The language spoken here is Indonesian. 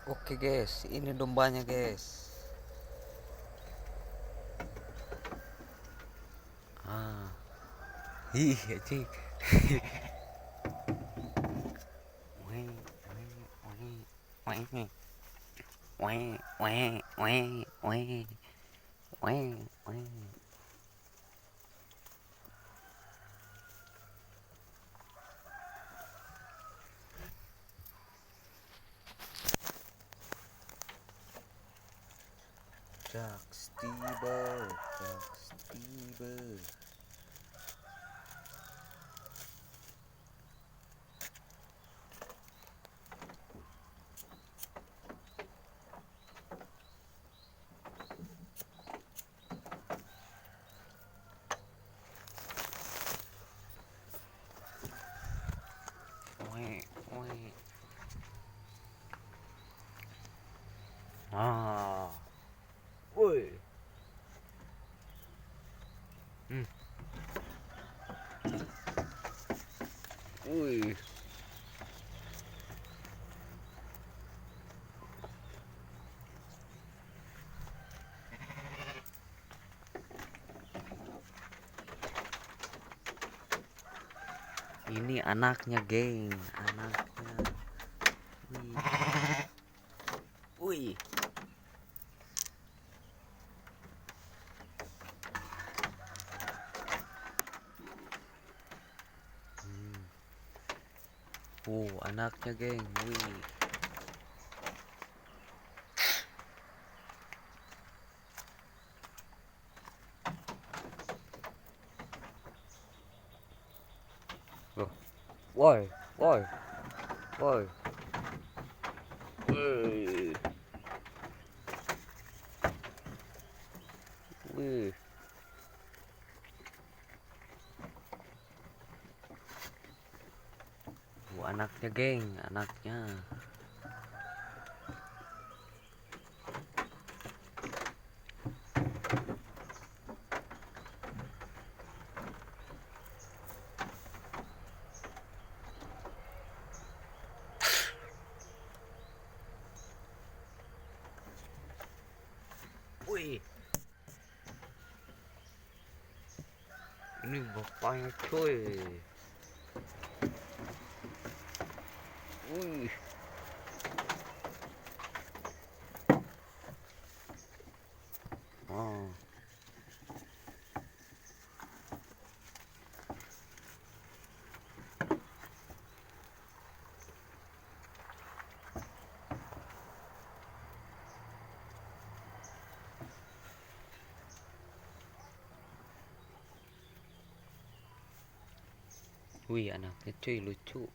Oke guys, ini dombanya guys. Ah, iya cik. Weh, weh, weh, weh, weh, weh, weh, weh, weh, weh. Jaks tiba, jaks tiba. Weh, weh. Ah, woi. Hmm, woi. Ini anaknya, geng, anaknya. Wih. Wih. Anaknya, geng. Wih. Loh. Woi, woi, woi. Wih. Wih. Anaknya, geng, anaknya. Wih, ini bapaknya coy. Wih. Oh. Wih, anaknya cuy lucu.